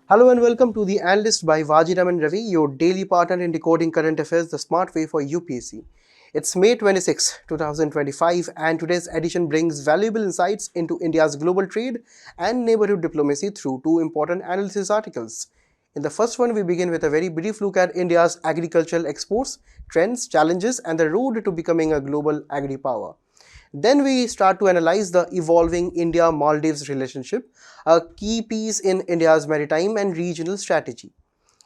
Hello and welcome to the Analyst by Vajiram and Ravi, your daily partner in decoding current affairs the smart way for UPSC. It's May 26, 2025, and today's edition brings valuable insights into India's global trade and neighborhood diplomacy through two important analysis articles. In the first one, we begin with a very brief look at India's agricultural exports, trends, challenges, and the road to becoming a global agri-power. Then we start to analyze the evolving India-Maldives relationship, a key piece in India's maritime and regional strategy.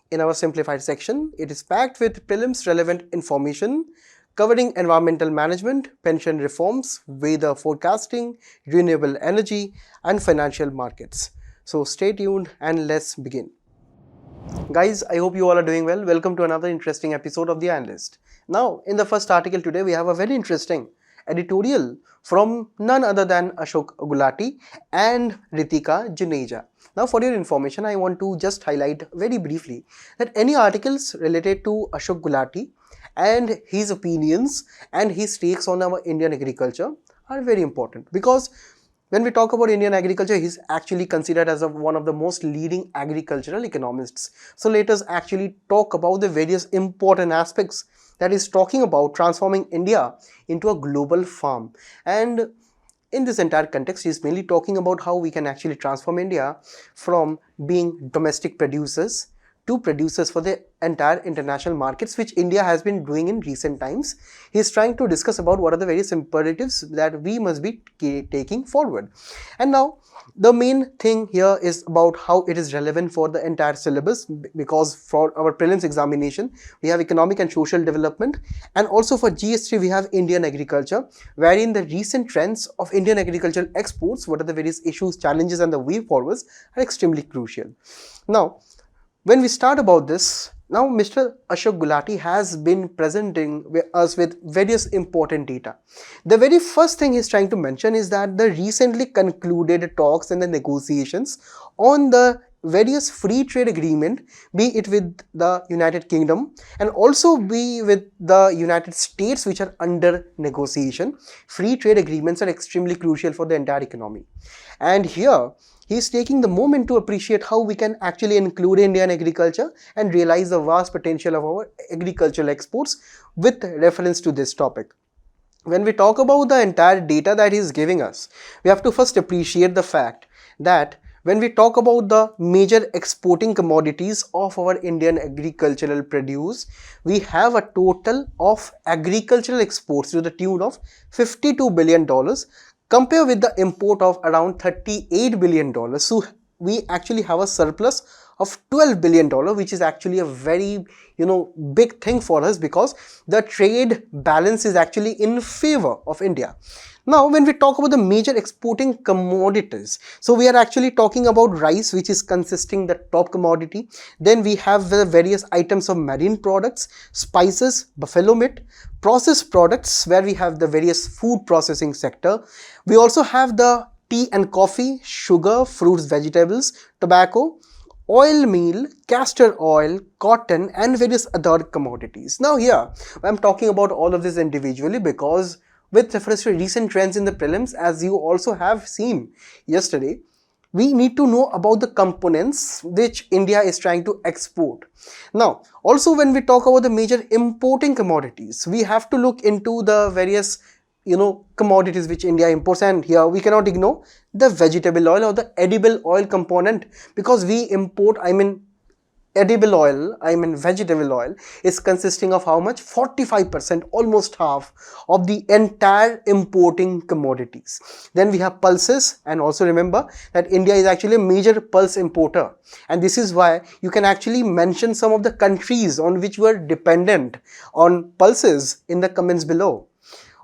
In our simplified section, it is packed with prelims relevant information covering environmental management, pension reforms, weather forecasting, renewable energy, and financial markets. So stay tuned and let's begin. Guys, I hope you all are doing well. Welcome to another interesting episode of The Analyst. Now, in the first article today, we have a very interesting editorial from none other than Ashok Gulati and Ritika Juneja. Now, for your information, I want to just highlight very briefly that any articles related to Ashok Gulati and his opinions and his takes on our Indian agriculture are very important, because when we talk about Indian agriculture, he's actually considered as one of the most leading agricultural economists. So let us actually talk about the various important aspects that is talking about transforming India into a global farm. And in this entire context, he's mainly talking about how we can actually transform India from being domestic producers to producers for the entire international markets, which India has been doing in recent times. He's trying to discuss about what are the various imperatives that we must be taking forward. And now the main thing here is about how it is relevant for the entire syllabus, because for our prelims examination we have economic and social development, and also for GS3 we have Indian agriculture, wherein the recent trends of Indian agricultural exports, what are the various issues, challenges, and the way forwards are extremely crucial. Now, when we start about this, now Mr. Ashok Gulati has been presenting us with various important data. The very first thing he's trying to mention is that the recently concluded talks and the negotiations on the various free trade agreement, be it with the United Kingdom and also be with the United States, which are under negotiation. Free trade agreements are extremely crucial for the entire economy. And here, he's taking the moment to appreciate how we can actually include Indian agriculture and realize the vast potential of our agricultural exports with reference to this topic. When we talk about the entire data that he's giving us, we have to first appreciate the fact that when we talk about the major exporting commodities of our Indian agricultural produce, we have a total of agricultural exports to the tune of $52 billion, compare with the import of around $38 billion. So we actually have a surplus of $12 billion, which is actually a very big thing for us, because the trade balance is actually in favor of India. Now, when we talk about the major exporting commodities, so we are actually talking about rice, which is consisting the top commodity. Then we have the various items of marine products, spices, buffalo meat, processed products, where we have the various food processing sector. We also have the tea and coffee, sugar, fruits, vegetables, tobacco, oil meal, castor oil, cotton, and various other commodities. Now here, I'm talking about all of this individually because with reference to recent trends in the prelims, as you also have seen yesterday, we need to know about the components which India is trying to export. Now, also when we talk about the major importing commodities, we have to look into the various commodities which India imports, and here we cannot ignore the vegetable oil or the edible oil component, because we import, edible oil, vegetable oil is consisting of how much? 45%, almost half of the entire importing commodities. Then we have pulses, and also remember that India is actually a major pulse importer, and this is why you can actually mention some of the countries on which were dependent on pulses in the comments below.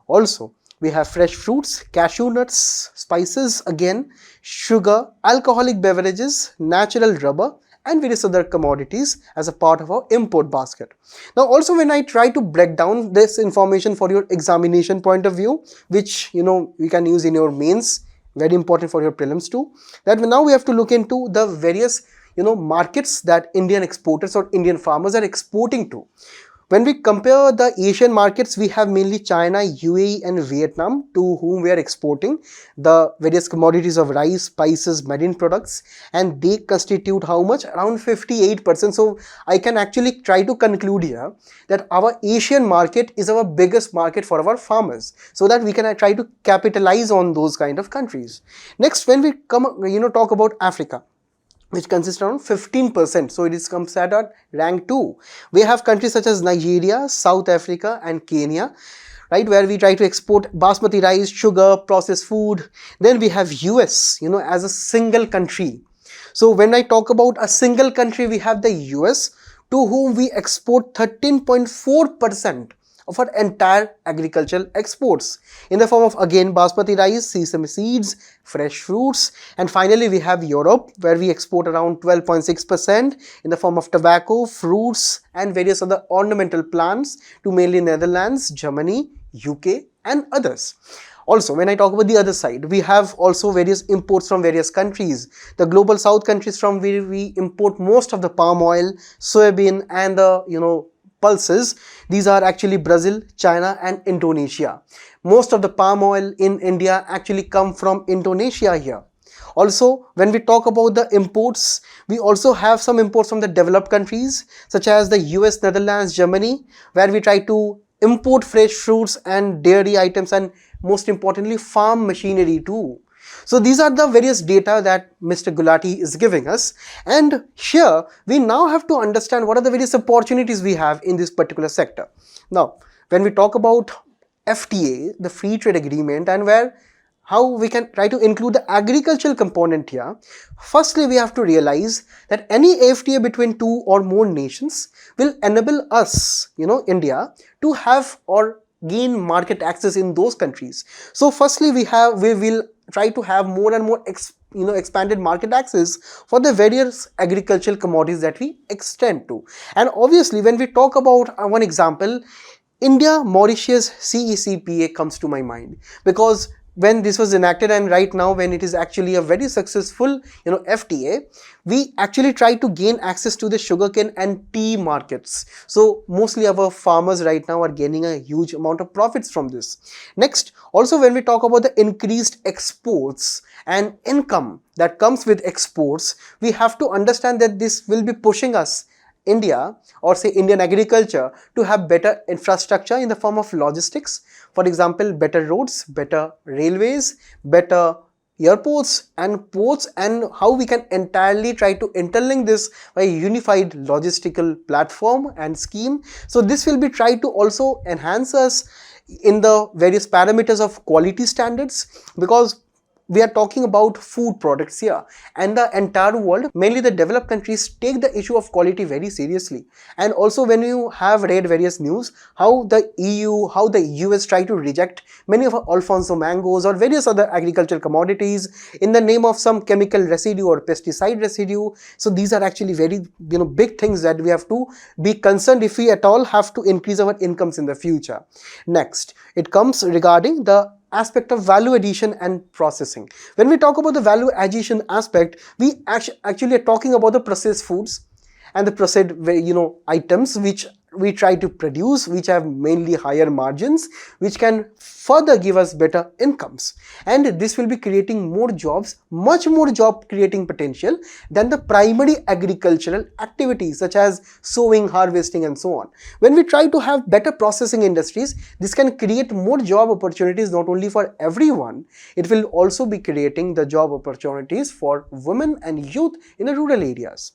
Also, we have fresh fruits, cashew nuts, spices, again, sugar, alcoholic beverages, natural rubber, and various other commodities as a part of our import basket. Now, also when I try to break down this information for your examination point of view, which we can use in your mains, very important for your prelims too, that now we have to look into the various markets that Indian exporters or Indian farmers are exporting to. When we compare the Asian markets, we have mainly China, UAE and Vietnam, to whom we are exporting the various commodities of rice, spices, marine products, and they constitute how much? Around 58%. So I can actually try to conclude here that our Asian market is our biggest market for our farmers, so that we can try to capitalize on those kind of countries. Next, when we talk about Africa, which consists around 15%. So it comes at rank 2. We have countries such as Nigeria, South Africa and Kenya, right, where we try to export basmati rice, sugar, processed food. Then we have US, as a single country. So when I talk about a single country, we have the US, to whom we export 13.4% of our entire agricultural exports in the form of, again, basmati rice, sesame seeds, fresh fruits. And finally we have Europe, where we export around 12.6% in the form of tobacco, fruits and various other ornamental plants to mainly Netherlands, Germany, UK and others. Also, when I talk about the other side, we have also various imports from various countries. The global south countries, from where we import most of the palm oil, soybean and the pulses. These are actually Brazil, China and Indonesia. Most of the palm oil in India actually come from Indonesia here. Also, when we talk about the imports, we also have some imports from the developed countries such as the US, Netherlands, Germany, where we try to import fresh fruits and dairy items and most importantly farm machinery too. So these are the various data that Mr. Gulati is giving us, and here we now have to understand what are the various opportunities we have in this particular sector. Now, when we talk about FTA, the free trade agreement, and how we can try to include the agricultural component here, firstly we have to realize that any FTA between two or more nations will enable us, India, to have or gain market access in those countries. So firstly we will try to have more and more expanded market access for the various agricultural commodities that we extend to. And obviously when we talk about one example, India Mauritius CECPA comes to my mind, because when this was enacted and right now when it is actually a very successful FTA, we actually try to gain access to the sugarcane and tea markets. So mostly our farmers right now are gaining a huge amount of profits from this. Next, also when we talk about the increased exports and income that comes with exports, we have to understand that this will be pushing us, India, or say Indian agriculture, to have better infrastructure in the form of logistics. For example, better roads, better railways, better airports and ports, and how we can entirely try to interlink this by a unified logistical platform and scheme. So this will be tried to also enhance us in the various parameters of quality standards, because we are talking about food products here, and the entire world, mainly the developed countries, take the issue of quality very seriously. And also when you have read various news, how the EU, how the US try to reject many of Alfonso mangoes or various other agricultural commodities in the name of some chemical residue or pesticide residue. So these are actually very big things that we have to be concerned if we at all have to increase our incomes in the future. Next, it comes regarding the aspect of value addition and processing. When we talk about the value addition aspect, we actually are talking about the processed foods and the processed items which we try to produce, which have mainly higher margins, which can further give us better incomes. And this will be creating more jobs, much more job creating potential than the primary agricultural activities such as sowing, harvesting and so on. When we try to have better processing industries, this can create more job opportunities not only for everyone, it will also be creating the job opportunities for women and youth in the rural areas.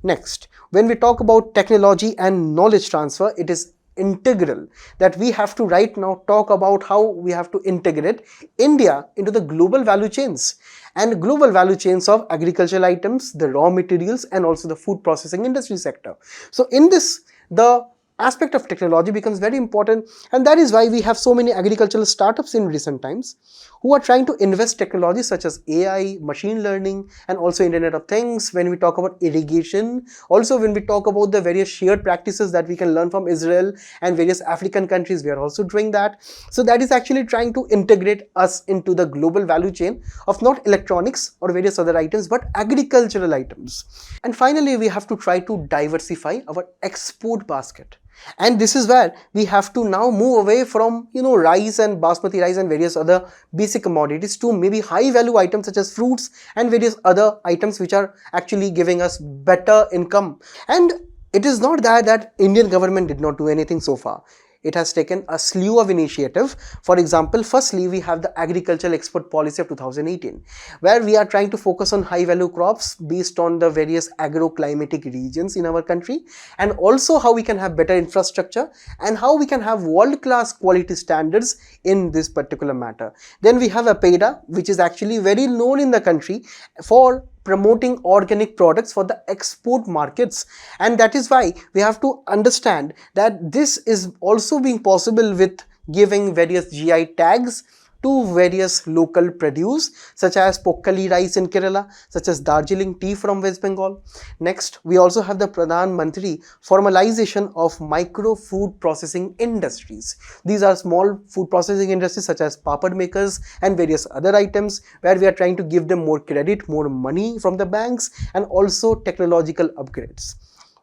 Next, when we talk about technology and knowledge transfer, it is integral that we have to right now talk about how we have to integrate India into the global value chains and global value chains of agricultural items, the raw materials and also the food processing industry sector. So in this, the aspect of technology becomes very important, and that is why we have so many agricultural startups in recent times who are trying to invest technology such as AI, machine learning and also Internet of Things. When we talk about irrigation, also when we talk about the various shared practices that we can learn from Israel and various African countries, we are also doing that. So that is actually trying to integrate us into the global value chain of not electronics or various other items but agricultural items. And finally, we have to try to diversify our export basket. And this is where we have to now move away from, rice and basmati rice and various other basic commodities to maybe high value items such as fruits and various other items which are actually giving us better income. And it is not that Indian government did not do anything so far. It has taken a slew of initiative. For example, firstly, we have the agricultural export policy of 2018, where we are trying to focus on high value crops based on the various agroclimatic regions in our country, and also how we can have better infrastructure and how we can have world class quality standards in this particular matter. Then we have APEDA, which is actually very known in the country for promoting organic products for the export markets, and that is why we have to understand that this is also being possible with giving various GI tags to various local produce such as Pokkali rice in Kerala, such as Darjeeling tea from West Bengal. Next, we also have the Pradhan Mantri formalization of micro food processing industries. These are small food processing industries such as papad makers and various other items, where we are trying to give them more credit, more money from the banks, and also technological upgrades.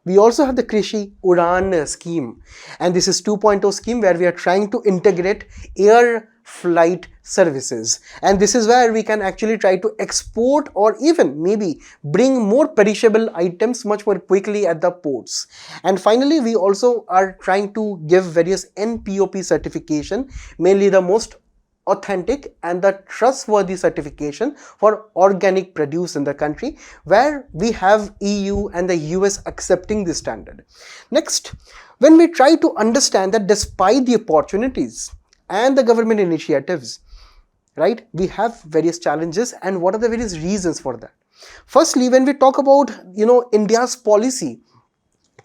We also have the Krishi Udan scheme, and this is 2.0 scheme where we are trying to integrate air flight services, and this is where we can actually try to export or even maybe bring more perishable items much more quickly at the ports. And finally, we also are trying to give various NPOP certification, mainly the most authentic and the trustworthy certification for organic produce in the country, where we have EU and the US accepting this standard. Next, when we try to understand that despite the opportunities and the government initiatives, right, we have various challenges, and what are the various reasons for that. Firstly, when we talk about India's policy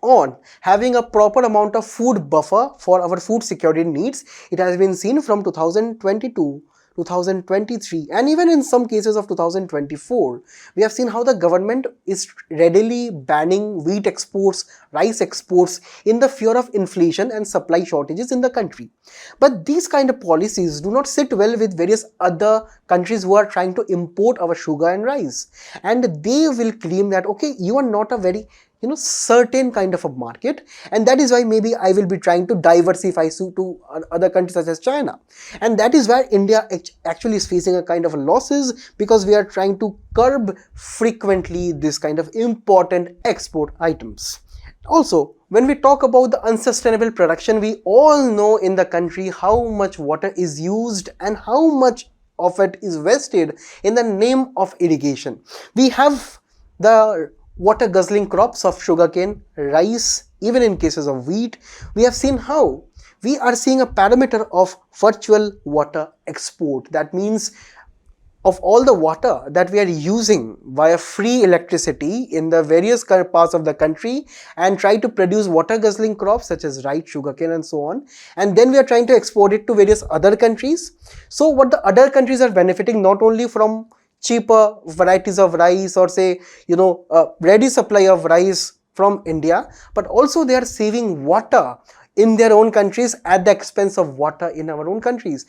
on having a proper amount of food buffer for our food security needs, it has been seen from 2022, 2023, and even in some cases of 2024, we have seen how the government is readily banning wheat exports, rice exports in the fear of inflation and supply shortages in the country. But these kind of policies do not sit well with various other countries who are trying to import our sugar and rice, and they will claim that, okay, you are not a very certain kind of a market, and that is why maybe I will be trying to diversify to other countries such as China. And that is where India actually is facing a kind of losses, because we are trying to curb frequently this kind of important export items. Also, when we talk about the unsustainable production, we all know in the country how much water is used and how much of it is wasted in the name of irrigation. We have the water guzzling crops of sugarcane, rice, even in cases of wheat. We have seen how we are seeing a parameter of virtual water export. That means of all the water that we are using via free electricity in the various parts of the country and try to produce water guzzling crops such as rice, sugarcane and so on, and then we are trying to export it to various other countries. So what the other countries are benefiting not only from cheaper varieties of rice or say ready supply of rice from India, but also they are saving water in their own countries at the expense of water in our own countries.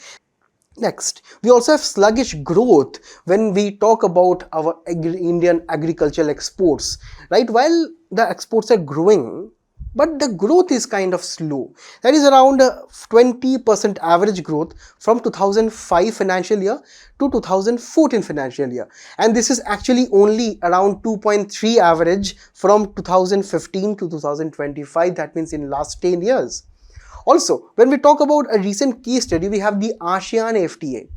Next, we also have sluggish growth when we talk about our Indian agricultural exports, right? While the exports are growing, but the growth is kind of slow. That is around 20% average growth from 2005 financial year to 2014 financial year. And this is actually only around 2.3 average from 2015 to 2025. That means in last 10 years. Also, when we talk about a recent case study, we have the ASEAN FTA.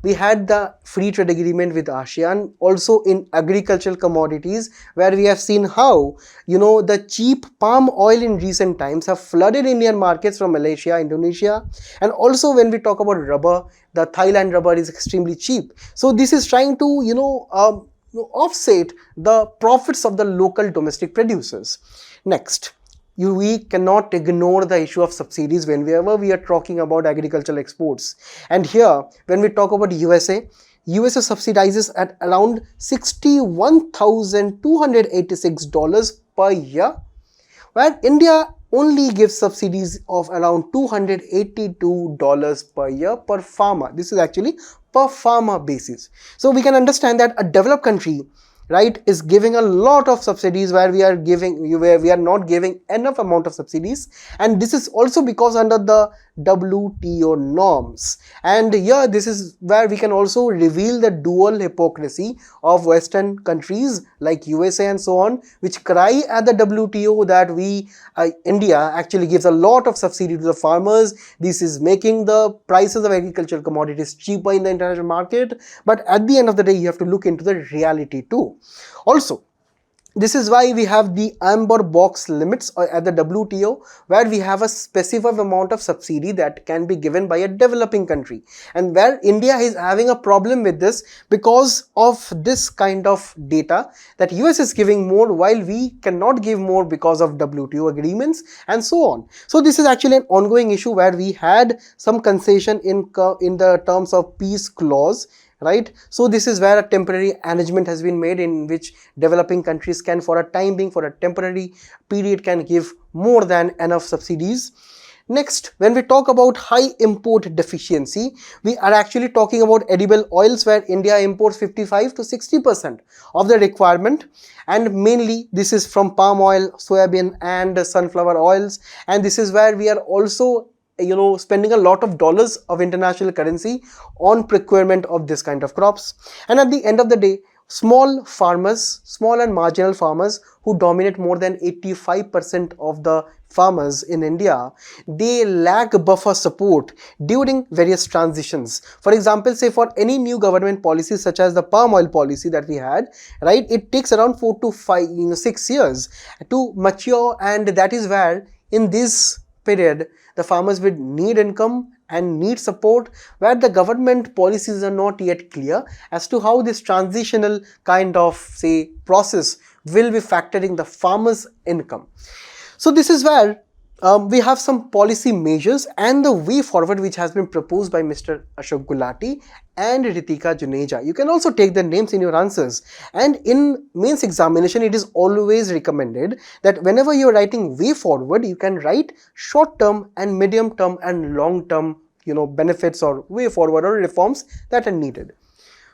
We had the free trade agreement with ASEAN also in agricultural commodities, where we have seen how the cheap palm oil in recent times have flooded Indian markets from Malaysia, Indonesia, and also when we talk about rubber, the Thailand rubber is extremely cheap. So this is trying to offset the profits of the local domestic producers. Next, we cannot ignore the issue of subsidies whenever we are talking about agricultural exports. And here, when we talk about USA subsidizes at around $61,286 per year, where India only gives subsidies of around $282 per year per farmer. This is actually per farmer basis. So we can understand that a developed country right, is giving a lot of subsidies where we are not giving enough amount of subsidies, and this is also because under the WTO norms. And here this is where we can also reveal the dual hypocrisy of Western countries like USA and so on, which cry at the WTO that India actually gives a lot of subsidy to the farmers. This is making the prices of agricultural commodities cheaper in the international market. But at the end of the day, you have to look into the reality too. Also, this is why we have the amber box limits at the WTO, where we have a specified amount of subsidy that can be given by a developing country, and where India is having a problem with this because of this kind of data that US is giving more while we cannot give more because of WTO agreements and so on. So this is actually an ongoing issue where we had some concession in the terms of peace clause, right? So this is where a temporary arrangement has been made in which developing countries can, for a time being, for a temporary period, can give more than enough subsidies. Next, when we talk about high import deficiency, we are actually talking about edible oils, where India imports 55 to 60% of the requirement, and mainly this is from palm oil, soybean and sunflower oils. And this is where we are also spending a lot of dollars of international currency on procurement of this kind of crops. And at the end of the day, small and marginal farmers, who dominate more than 85% of the farmers in India, they lack buffer support during various transitions. For example, say for any new government policy such as the palm oil policy that we had, right, it takes around 4 to 6 years to mature, and that is where in this period the farmers will need income and need support, where the government policies are not yet clear as to how this transitional kind of process will be factoring the farmers' income. So this is where we have some policy measures and the way forward which has been proposed by Mr. Ashok Gulati and Ritika Juneja. You can also take their names in your answers. And in mains examination, it is always recommended that whenever you are writing way forward, you can write short term and medium term and long term benefits or way forward or reforms that are needed.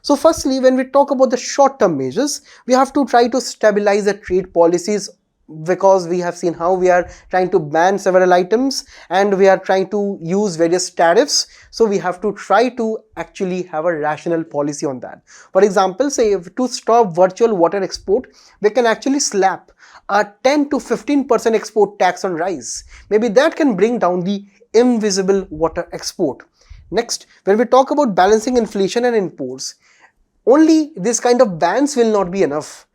So firstly, when we talk about the short term measures, we have to try to stabilize the trade policies, because we have seen how we are trying to ban several items and we are trying to use various tariffs. So we have to try to actually have a rational policy on that. For example, say to stop virtual water export, we can actually slap a 10 to 15% export tax on rice. Maybe that can bring down the invisible water export. Next, when we talk about balancing inflation and imports, only this kind of bans will not be enough.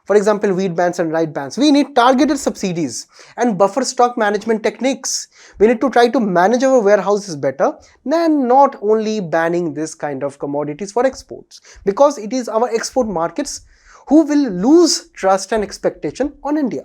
For example, wheat bans and rye bans. We need targeted subsidies and buffer stock management techniques. We need to try to manage our warehouses better than not only banning this kind of commodities for exports, because it is our export markets who will lose trust and expectation on India.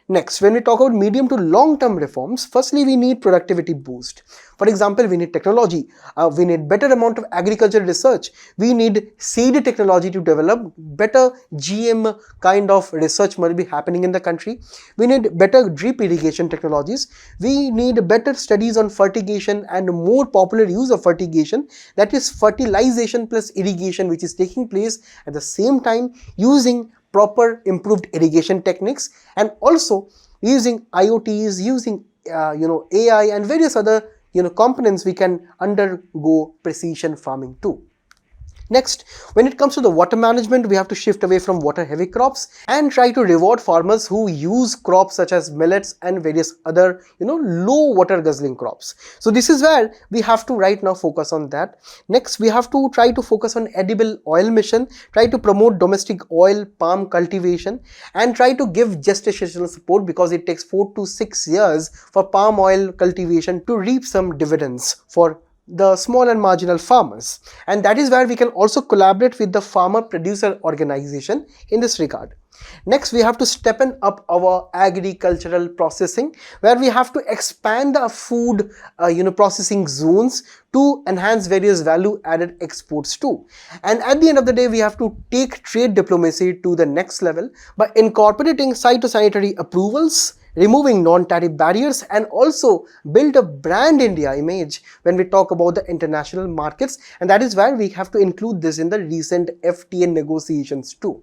Next, when we talk about medium to long-term reforms, firstly, we need productivity boost. For example, we need technology. We need better amount of agricultural research. We need seed technology to develop. Better GM kind of research must be happening in the country. We need better drip irrigation technologies. We need better studies on fertigation and more popular use of fertigation, that is fertilization plus irrigation, which is taking place at the same time using proper improved irrigation techniques, and also using IoTs, using AI and various other components, we can undergo precision farming too. Next, when it comes to the water management, we have to shift away from water heavy crops and try to reward farmers who use crops such as millets and various other low water guzzling crops. So this is where we have to right now focus on that. Next, we have to try to focus on edible oil mission, try to promote domestic oil palm cultivation, and try to give gestational support, because it takes 4 to 6 years for palm oil cultivation to reap some dividends for the small and marginal farmers. And that is where we can also collaborate with the farmer producer organization in this regard. Next, we have to step up our agricultural processing, where we have to expand the food processing zones to enhance various value added exports too. And at the end of the day, we have to take trade diplomacy to the next level by incorporating phytosanitary approvals, removing non-tariff barriers, and also build a brand India image when we talk about the international markets. And that is where we have to include this in the recent FTA negotiations too.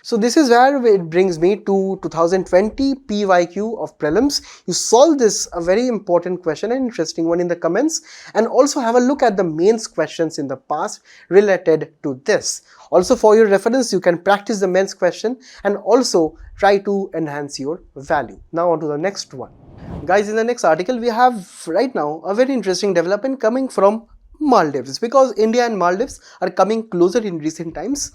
So this is where it brings me to 2020 PYQ of prelims. You solve this, a very important question, an interesting one, in the comments, and also have a look at the mains questions in the past related to this. Also, for your reference, you can practice the mains question and also try to enhance your value. Now on to the next one. Guys, in the next article, we have right now a very interesting development coming from Maldives, because India and Maldives are coming closer in recent times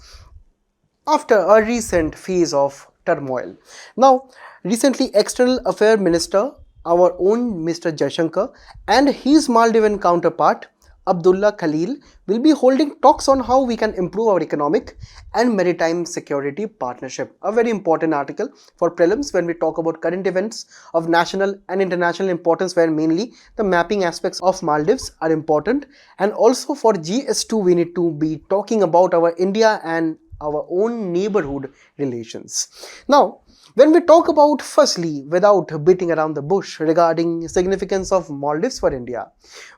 after a recent phase of turmoil. Now, recently, External Affairs Minister, our own Mr. Jaishankar, and his Maldivian counterpart, Abdullah Khalil, will be holding talks on how we can improve our economic and maritime security partnership. A very important article for prelims when we talk about current events of national and international importance, where mainly the mapping aspects of Maldives are important. And also for GS2, we need to be talking about our India and our own neighborhood relations. Now, when we talk about, firstly, without beating around the bush, regarding significance of Maldives for India,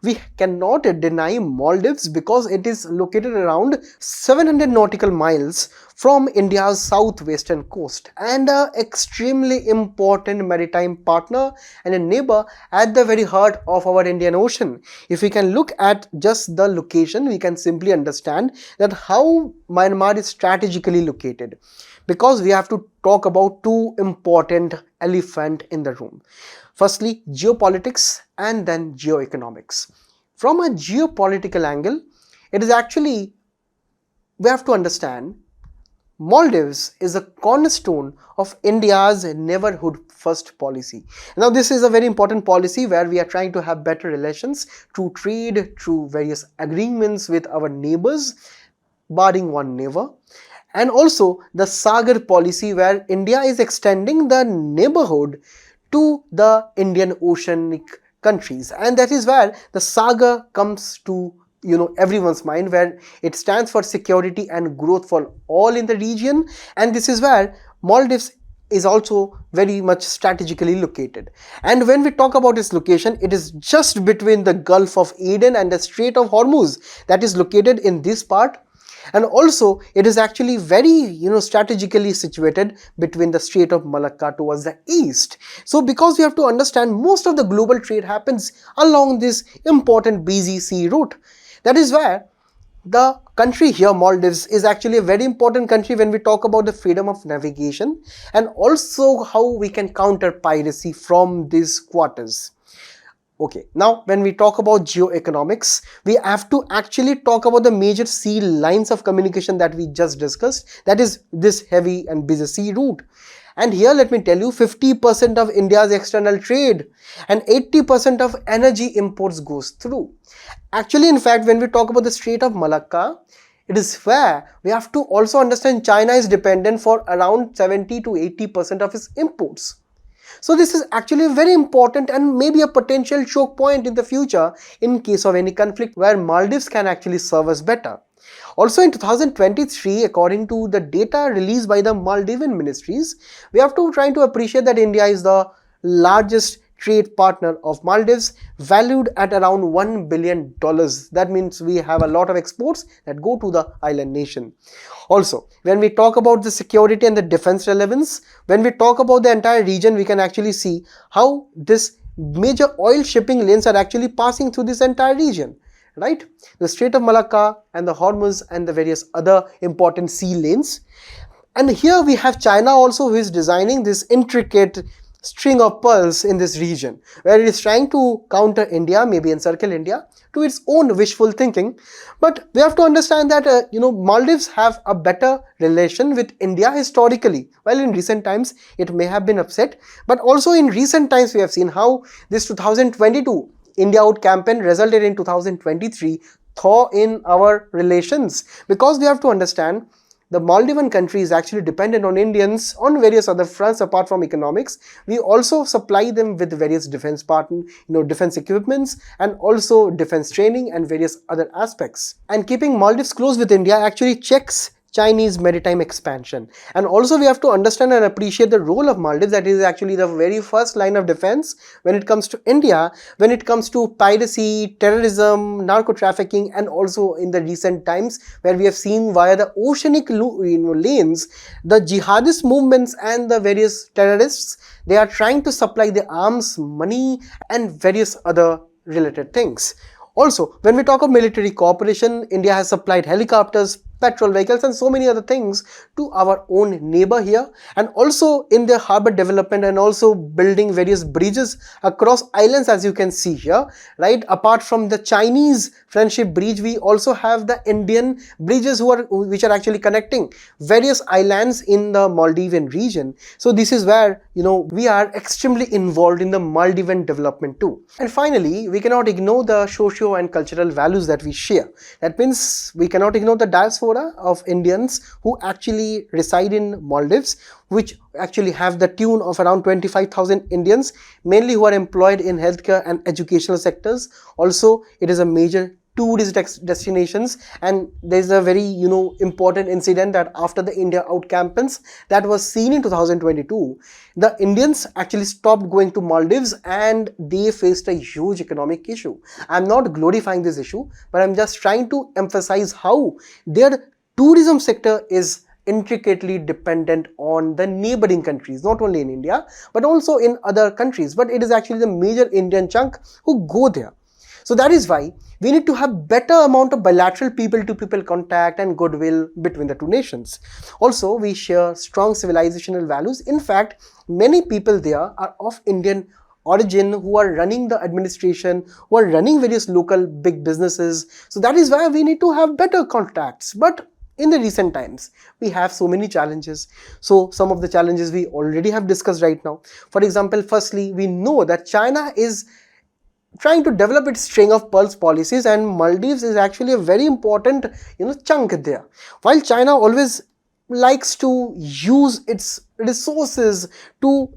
we cannot deny Maldives because it is located around 700 nautical miles from India's southwestern coast and an extremely important maritime partner and a neighbor at the very heart of our Indian Ocean. If we can look at just the location, we can simply understand that how Myanmar is strategically located, because we have to talk about two important elephants in the room. Firstly, geopolitics and then geoeconomics. From a geopolitical angle, it is actually, we have to understand, Maldives is a cornerstone of India's neighborhood first policy. Now, this is a very important policy where we are trying to have better relations through trade, through various agreements with our neighbors, barring one neighbor. And also the Sagar policy, where India is extending the neighborhood to the Indian Oceanic countries. And that is where the Sagar comes to everyone's mind, where it stands for security and growth for all in the region. And this is where Maldives is also very much strategically located. And when we talk about its location, it is just between the Gulf of Aden and the Strait of Hormuz that is located in this part. And also it is actually very strategically situated between the Strait of Malacca towards the east. So because we have to understand, most of the global trade happens along this important busy sea route. That is where the country here, Maldives, is actually a very important country when we talk about the freedom of navigation and also how we can counter piracy from these quarters. Okay, now when we talk about geoeconomics, we have to actually talk about the major sea lines of communication that we just discussed, that is this heavy and busy sea route. And here let me tell you, 50% of India's external trade and 80% of energy imports goes through. Actually, in fact, when we talk about the Strait of Malacca, it is where we have to also understand China is dependent for around 70 to 80% of its imports. So this is actually very important and maybe a potential choke point in the future in case of any conflict, where Maldives can actually serve us better. Also in 2023, according to the data released by the Maldivian ministries, we have to try to appreciate that India is the largest trade partner of Maldives, valued at around $1 billion. That means we have a lot of exports that go to the island nation. Also, when we talk about the security and the defense relevance, when we talk about the entire region, we can actually see how this major oil shipping lanes are actually passing through this entire region, right? The Strait of Malacca and the Hormuz and the various other important sea lanes. And here we have China also, who is designing this intricate string of pearls in this region, where it is trying to counter India, maybe encircle India to its own wishful thinking. But we have to understand that Maldives have a better relation with India historically. Well, in recent times it may have been upset, but also in recent times we have seen how this 2022 India Out campaign resulted in 2023 thaw in our relations, because we have to understand the Maldivian country is actually dependent on Indians on various other fronts apart from economics. We also supply them with various defense defense equipments and also defense training and various other aspects. And keeping Maldives close with India actually checks Chinese maritime expansion. And also we have to understand and appreciate the role of Maldives, that is actually the very first line of defense when it comes to India, when it comes to piracy, terrorism, narco trafficking, and also in the recent times where we have seen via the oceanic lanes, the jihadist movements and the various terrorists, they are trying to supply the arms, money, and various other related things. Also, when we talk of military cooperation, India has supplied helicopters, petrol vehicles, and so many other things to our own neighbor here, and also in the harbor development and also building various bridges across islands, as you can see here, right? Apart from the Chinese friendship bridge, we also have the Indian bridges which are actually connecting various islands in the Maldivian region. So this is where, we are extremely involved in the Maldivian development too. And finally, we cannot ignore the socio and cultural values that we share. That means we cannot ignore the diaspora of Indians who actually reside in Maldives, which actually have the tune of around 25,000 Indians, mainly who are employed in healthcare and educational sectors. Also, it is a major tourist destinations, and there's a very important incident that after the India out campaigns that was seen in 2022, the Indians actually stopped going to Maldives and they faced a huge economic issue. I'm not glorifying this issue, but I'm just trying to emphasize how their tourism sector is intricately dependent on the neighboring countries, not only in India but also in other countries, but it is actually the major Indian chunk who go there. So that is why we need to have better amount of bilateral people-to-people contact and goodwill between the two nations. Also, we share strong civilizational values. In fact, many people there are of Indian origin who are running the administration, who are running various local big businesses. So that is why we need to have better contacts. But in the recent times, we have so many challenges. So some of the challenges we already have discussed right now. For example, firstly, we know that China is trying to develop its string of pearls policies, and Maldives is actually a very important chunk there. While China always likes to use its resources to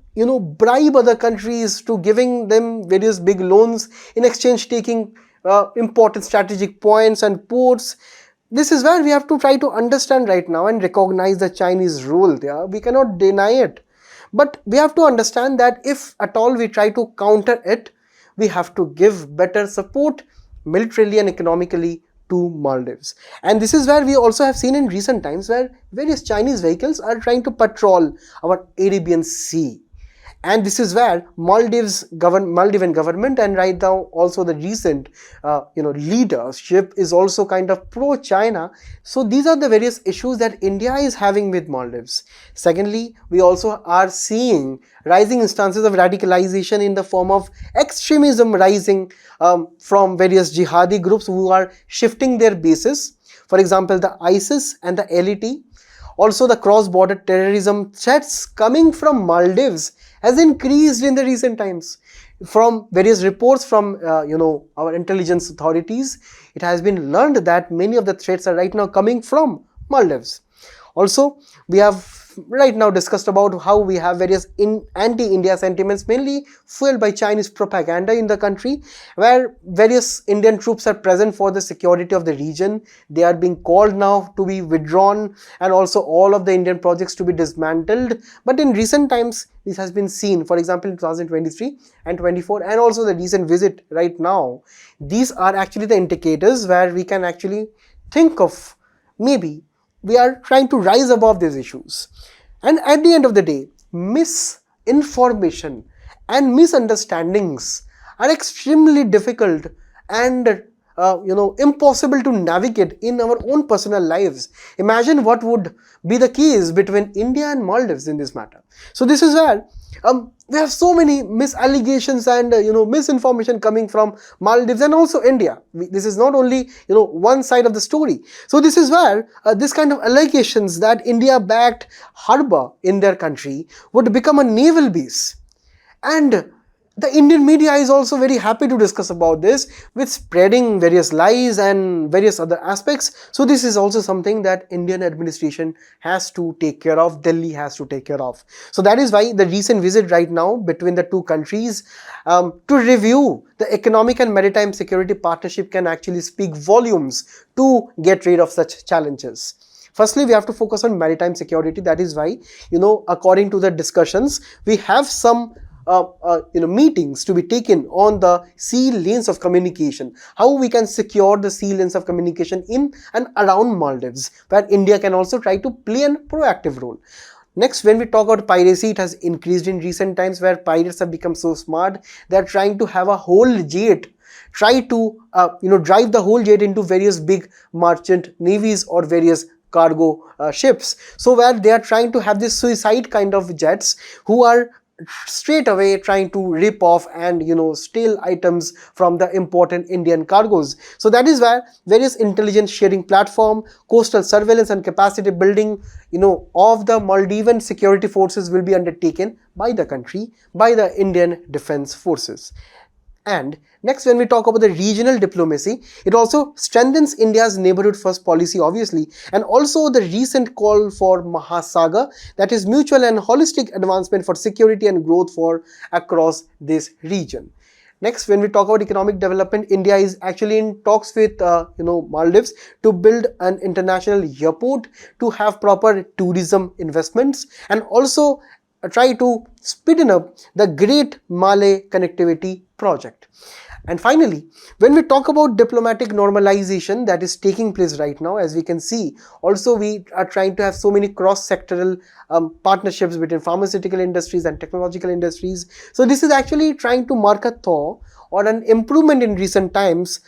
bribe other countries to giving them various big loans, in exchange taking important strategic points and ports. This is where we have to try to understand right now and recognize the Chinese role there. We cannot deny it, but we have to understand that if at all we try to counter it, we have to give better support militarily and economically to Maldives. And this is where we also have seen in recent times where various Chinese vehicles are trying to patrol our Arabian Sea. And this is where Maldivian government, and right now also the recent leadership is also kind of pro-China. So these are the various issues that India is having with Maldives. Secondly, we also are seeing rising instances of radicalization in the form of extremism rising from various jihadi groups who are shifting their bases. For example, the ISIS and the LET. Also, the cross-border terrorism threats coming from Maldives has increased in the recent times. From various reports from our intelligence authorities, it has been learned that many of the threats are right now coming from Maldives. Also, we have right now discussed about how we have various anti-India sentiments, mainly fueled by Chinese propaganda in the country, where various Indian troops are present for the security of the region. They are being called now to be withdrawn, and also all of the Indian projects to be dismantled. But in recent times, this has been seen, for example, in 2023 and 24, and also the recent visit right now. These are actually the indicators where we can actually think of maybe we are trying to rise above these issues. And at the end of the day, misinformation and misunderstandings are extremely difficult and impossible to navigate in our own personal lives. Imagine what would be the case between India and Maldives in this matter. So this is where we have so many misallegations and misinformation coming from Maldives and also India. This is not only one side of the story. So this is where this kind of allegations that India backed harbor in their country would become a naval base. And the Indian media is also very happy to discuss about this, with spreading various lies and various other aspects. So this is also something that Indian administration has to take care of, Delhi has to take care of. So that is why the recent visit right now between the two countries to review the economic and maritime security partnership can actually speak volumes to get rid of such challenges. Firstly, we have to focus on maritime security. That is why, according to the discussions, we have some meetings to be taken on the sea lanes of communication, how we can secure the sea lanes of communication in and around Maldives, where India can also try to play a proactive role. Next, when we talk about piracy, it has increased in recent times, where pirates have become so smart, they are trying to have a whole jet, try to drive the whole jet into various big merchant navies or various cargo ships. So where they are trying to have this suicide kind of jets, who are straight away trying to rip off and steal items from the important Indian cargoes. So that is where various intelligence sharing platform, coastal surveillance and capacity building of the Maldivian security forces will be undertaken by the country, by the Indian Defence Forces. And next, when we talk about the regional diplomacy, it also strengthens India's neighborhood first policy, obviously, and also the recent call for Mahasagar, that is mutual and holistic advancement for security and growth for across this region. Next, when we talk about economic development, India is actually in talks with Maldives to build an international airport, to have proper tourism investments, and also try to speeden up the Great Malay Connectivity Project. And finally, when we talk about diplomatic normalization that is taking place right now, as we can see, also we are trying to have so many cross-sectoral partnerships between pharmaceutical industries and technological industries. So this is actually trying to mark a thaw or an improvement in recent times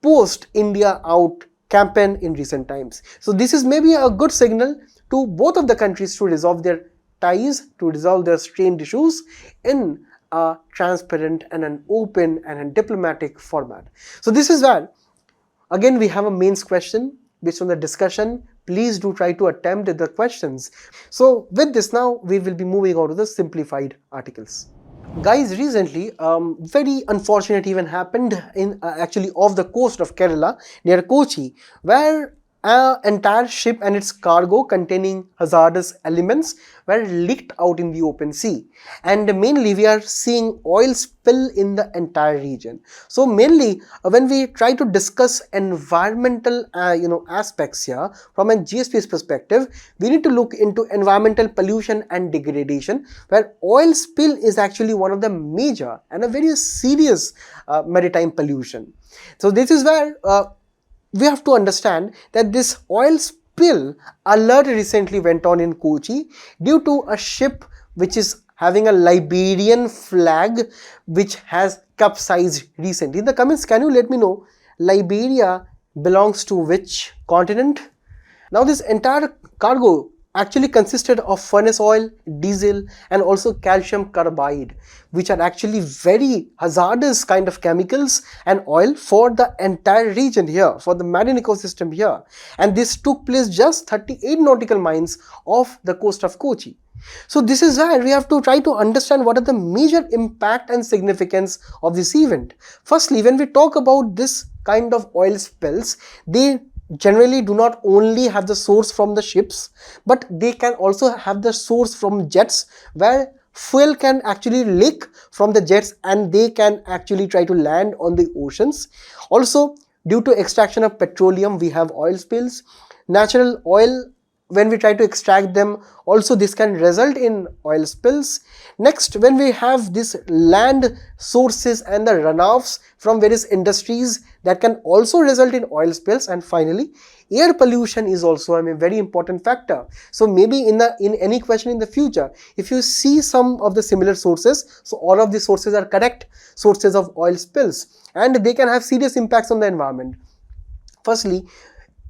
post India Out campaign in recent times. So this is maybe a good signal to both of the countries to resolve their ties, to resolve their strained issues in a transparent and an open and a diplomatic format. So this is where, again, we have a mains question based on the discussion. Please do try to attempt the questions. So with this, now we will be moving on to the simplified articles. Guys, recently, very unfortunate event happened in actually off the coast of Kerala near Kochi, where an entire ship and its cargo containing hazardous elements were leaked out in the open sea, and mainly we are seeing oil spill in the entire region. So mainly when we try to discuss environmental aspects here from a GSP's perspective, we need to look into environmental pollution and degradation, where oil spill is actually one of the major and a very serious maritime pollution. So this is where we have to understand that this oil spill alert recently went on in Kochi due to a ship which is having a Liberian flag which has capsized recently. In the comments, can you let me know Liberia belongs to which continent? Now this entire cargo actually consisted of furnace oil, diesel and also calcium carbide, which are actually very hazardous kind of chemicals and oil for the entire region here, for the marine ecosystem here. And this took place just 38 nautical miles off the coast of Kochi. So this is where we have to try to understand what are the major impact and significance of this event. Firstly, when we talk about this kind of oil spills, they generally do not only have the source from the ships, but they can also have the source from jets, where fuel can actually leak from the jets and they can actually try to land on the oceans. Also, due to extraction of petroleum, we have oil spills. Natural oil, when we try to extract them, also this can result in oil spills. Next, when we have this land sources and the runoffs from various industries, that can also result in oil spills. And finally, air pollution is also a very important factor. So maybe in any question in the future, if you see some of the similar sources, so all of these sources are correct sources of oil spills and they can have serious impacts on the environment. Firstly,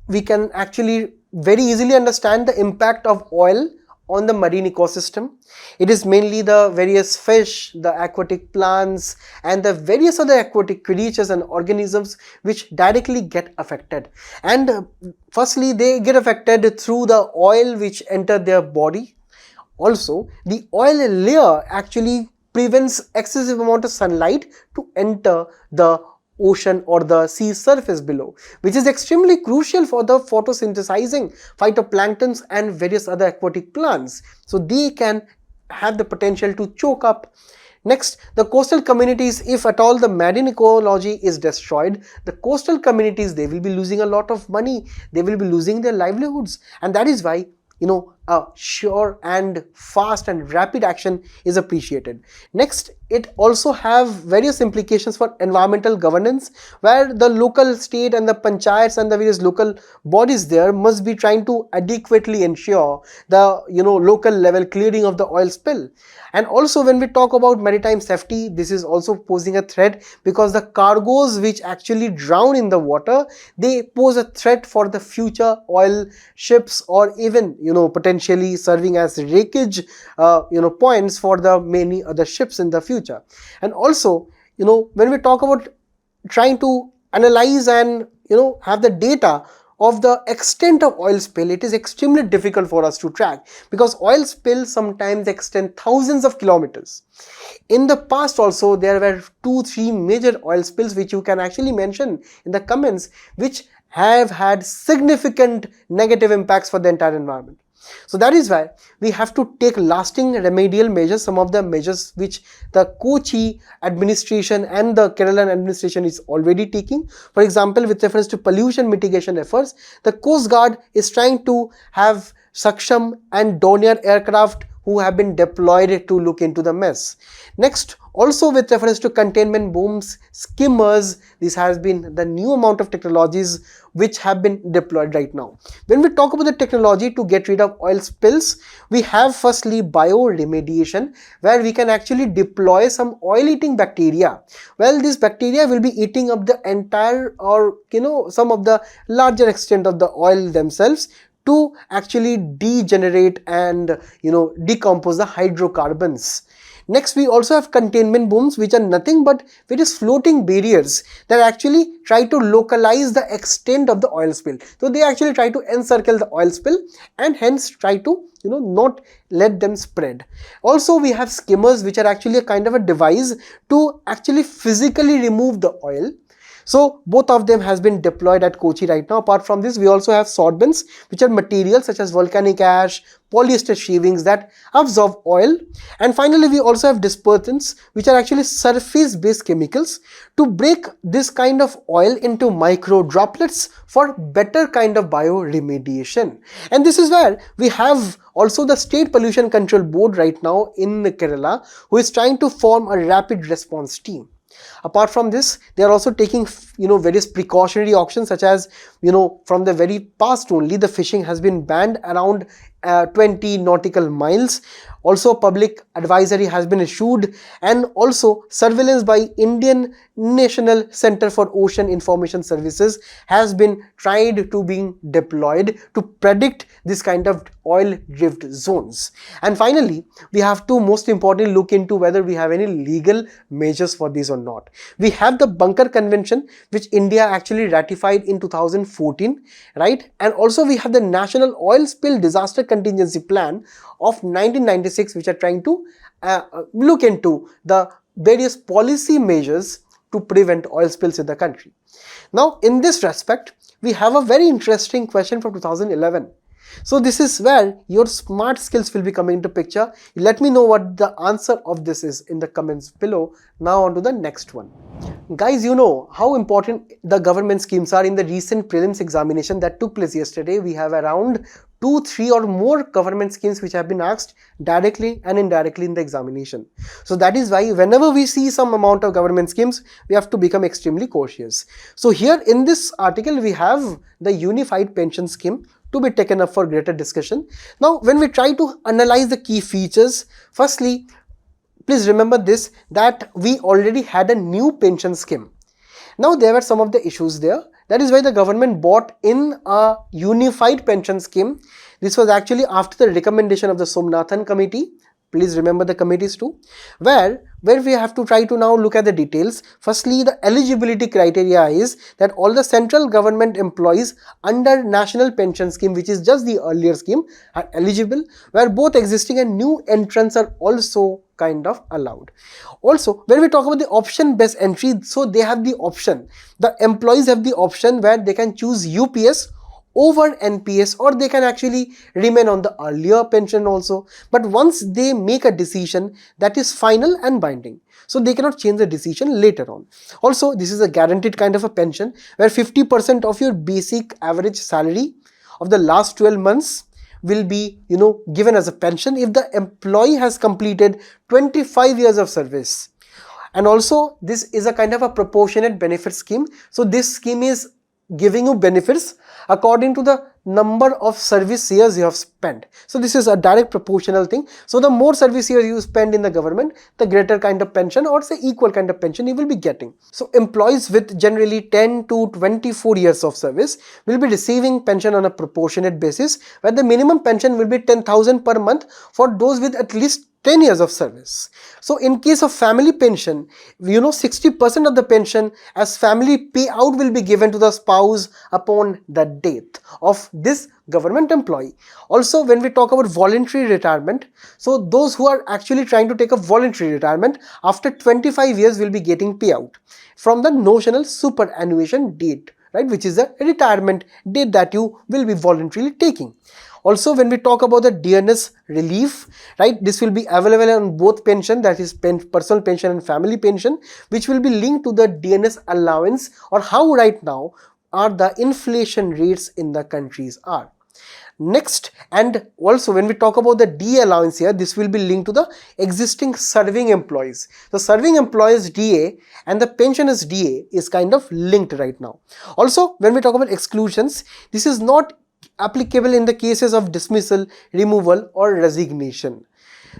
we can actually very easily understand the impact of oil on the marine ecosystem. It is mainly the various fish, the aquatic plants and the various other aquatic creatures and organisms which directly get affected. And firstly, they get affected through the oil which enter their body. Also, the oil layer actually prevents excessive amount of sunlight to enter the ocean or the sea surface below, which is extremely crucial for the photosynthesizing phytoplanktons and various other aquatic plants. So they can have the potential to choke up. Next, the coastal communities, if at all the marine ecology is destroyed, the coastal communities, they will be losing a lot of money, they will be losing their livelihoods, and that is why a sure and fast and rapid action is appreciated. Next, it also have various implications for environmental governance, where the local state and the panchayats and the various local bodies there must be trying to adequately ensure the local level clearing of the oil spill. And also, when we talk about maritime safety, this is also posing a threat, because the cargoes which actually drown in the water, they pose a threat for the future oil ships, or even potentially serving as wreckage points for the many other ships in the future. And also, when we talk about trying to analyze and have the data of the extent of oil spill, it is extremely difficult for us to track, because oil spills sometimes extend thousands of kilometers. In the past also, there were 2-3 major oil spills which you can actually mention in the comments, which have had significant negative impacts for the entire environment. So that is why we have to take lasting remedial measures, some of the measures which the Kochi administration and the Kerala administration is already taking. For example, with reference to pollution mitigation efforts, the Coast Guard is trying to have Saksham and Dornier aircraft who have been deployed to look into the mess. Next, also with reference to containment booms, skimmers, this has been the new amount of technologies which have been deployed right now. When we talk about the technology to get rid of oil spills, we have firstly bioremediation, where we can actually deploy some oil-eating bacteria. Well, this bacteria will be eating up the entire, or some of the larger extent of the oil themselves, to actually degenerate and decompose the hydrocarbons. Next, we also have containment booms, which are nothing but various floating barriers that actually try to localize the extent of the oil spill. So they actually try to encircle the oil spill and hence try to not let them spread. Also, we have skimmers, which are actually a kind of a device to actually physically remove the oil. So both of them has been deployed at Kochi right now. Apart from this, we also have sorbents, which are materials such as volcanic ash, polyester shavings that absorb oil. And finally, we also have dispersants, which are actually surface-based chemicals to break this kind of oil into micro droplets for better kind of bioremediation. And this is where we have also the State Pollution Control Board right now in Kerala, who is trying to form a rapid response team. Apart from this, they are also taking various precautionary actions, such as from the very past only, the fishing has been banned around 20 nautical miles. Also, public advisory has been issued, and also surveillance by Indian National Center for Ocean Information Services has been tried to be deployed to predict this kind of oil drift zones. And finally, we have to most importantly look into whether we have any legal measures for these or not. We have the Bunker Convention, which India actually ratified in 2014, right? And also we have the National Oil Spill Disaster Contingency Plan of 1996, which are trying to look into the various policy measures to prevent oil spills in the country. Now, in this respect, we have a very interesting question from 2011. So this is where your smart skills will be coming into picture. Let me know what the answer of this is in the comments below. Now on to the next one. Guys, you know how important the government schemes are. In the recent prelims examination that took place yesterday, we have around 2-3 or more government schemes which have been asked directly and indirectly in the examination. So that is why whenever we see some amount of government schemes, we have to become extremely cautious. So here in this article, we have the unified pension scheme to be taken up for greater discussion. Now, when we try to analyze the key features, firstly, please remember this, that we already had a new pension scheme. Now, there were some of the issues there. That is why the government brought in a unified pension scheme. This was actually after the recommendation of the Somnathan committee. Please remember the committees too, where we have to try to now look at the details. Firstly, the eligibility criteria is that all the central government employees under National Pension Scheme, which is just the earlier scheme, are eligible, where both existing and new entrants are also kind of allowed. Also, when we talk about the option-based entry, so they have the option. The employees have the option where they can choose UPS over NPS, or they can actually remain on the earlier pension also. But once they make a decision, that is final and binding. So they cannot change the decision later on. Also, this is a guaranteed kind of a pension where 50% of your basic average salary of the last 12 months will be given as a pension if the employee has completed 25 years of service. And also, this is a kind of a proportionate benefit scheme. So this scheme is giving you benefits according to the number of service years you have spent. So this is a direct proportional thing. So the more service years you spend in the government, the greater kind of pension, or say equal kind of pension, you will be getting. So employees with generally 10 to 24 years of service will be receiving pension on a proportionate basis, where the minimum pension will be 10,000 per month for those with at least 10 years of service. So in case of family pension, 60% of the pension as family payout will be given to the spouse upon the death of this government employee. Also, when we talk about voluntary retirement, so those who are actually trying to take a voluntary retirement after 25 years will be getting payout from the notional superannuation date, right, which is the retirement date that you will be voluntarily taking. Also, when we talk about the DNS relief, right, this will be available on both pension, that is personal pension and family pension, which will be linked to the DNS allowance, or how right now are the inflation rates in the countries are. Next, and also when we talk about the DA allowance here, this will be linked to the existing serving employees. The serving employees DA and the pensioners DA is kind of linked right now. Also, when we talk about exclusions, this is not applicable in the cases of dismissal, removal, or resignation.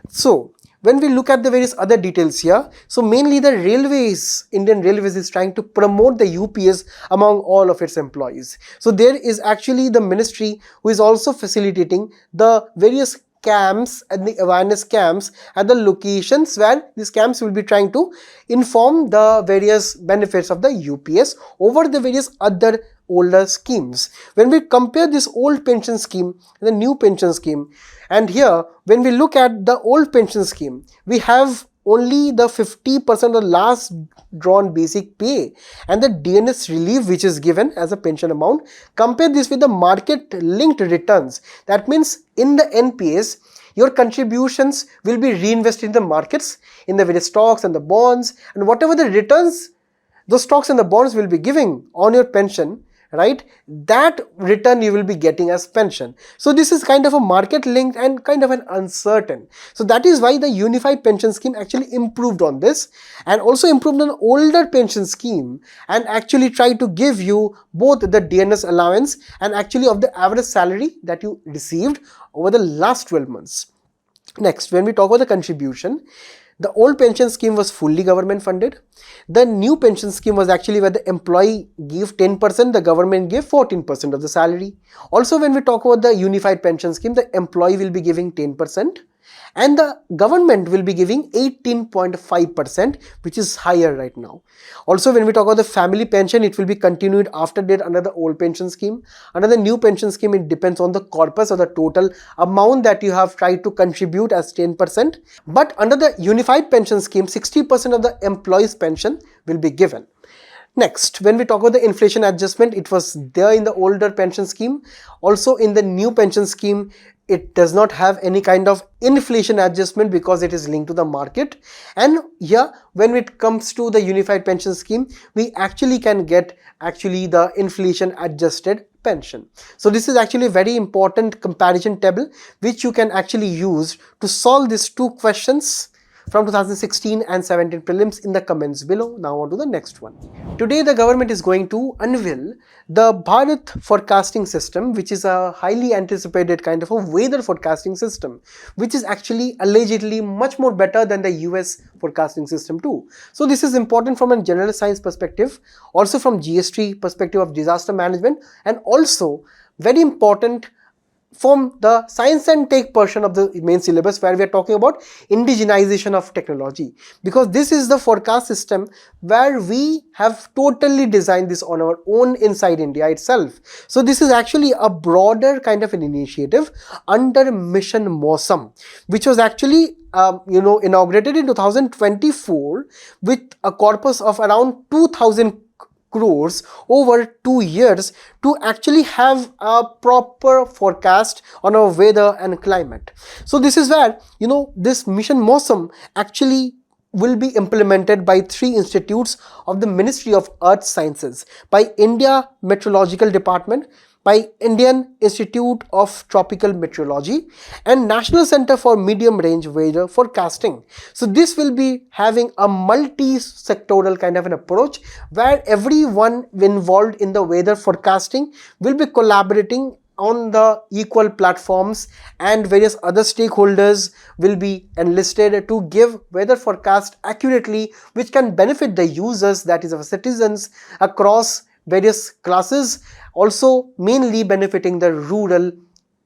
So when we look at the various other details here, so mainly the Indian Railways is trying to promote the UPS among all of its employees. So there is actually the ministry who is also facilitating the various camps and the awareness camps at the locations where these camps will be trying to inform the various benefits of the UPS over the various other older schemes. When we compare this old pension scheme and the new pension scheme, and here when we look at the old pension scheme, we have only the 50% of last drawn basic pay and the DNS relief which is given as a pension amount. Compare this with the market linked returns. That means in the NPS, your contributions will be reinvested in the markets, in the various stocks and the bonds, and whatever the returns those stocks and the bonds will be giving on your pension, right, that return you will be getting as pension. So this is kind of a market linked and kind of an uncertain. So that is why the unified pension scheme actually improved on this, and also improved on older pension scheme, and actually tried to give you both the DNS allowance and actually of the average salary that you received over the last 12 months. Next, when we talk about the contribution, the old pension scheme was fully government funded. The new pension scheme was actually where the employee gave 10%, the government gave 14% of the salary. Also, when we talk about the unified pension scheme, the employee will be giving 10% and the government will be giving 18.5%, which is higher right now. Also, when we talk about the family pension, it will be continued after that under the old pension scheme. Under the new pension scheme, it depends on the corpus or the total amount that you have tried to contribute as 10%. But under the unified pension scheme, 60% of the employee's pension will be given. Next, when we talk about the inflation adjustment, it was there in the older pension scheme. Also in the new pension scheme, it does not have any kind of inflation adjustment because it is linked to the market. And here, when it comes to the unified pension scheme, we actually can get the inflation adjusted pension. So this is actually a very important comparison table which you can actually use to solve these two questions from 2016 and 17 prelims in the comments below. Now on to the next one. Today the government is going to unveil the Bharat forecasting system, which is a highly anticipated kind of a weather forecasting system, which is actually allegedly much more better than the US forecasting system too. So this is important from a general science perspective, also from GST perspective of disaster management, and also very important from the science and tech portion of the main syllabus, where we are talking about indigenization of technology, because this is the forecast system where we have totally designed this on our own inside India itself. So this is actually a broader kind of an initiative under Mission Mausam, which was actually inaugurated in 2024 with a corpus of around 2000 crores over 2 years to actually have a proper forecast on our weather and climate. So this is where, this mission Mosam actually will be implemented by 3 institutes of the Ministry of Earth Sciences, by India Meteorological Department, by Indian Institute of Tropical Meteorology, and National Center for Medium Range Weather Forecasting. So this will be having a multi-sectoral kind of an approach where everyone involved in the weather forecasting will be collaborating on the equal platforms, and various other stakeholders will be enlisted to give weather forecast accurately, which can benefit the users, that is our citizens, across various classes, also mainly benefiting the rural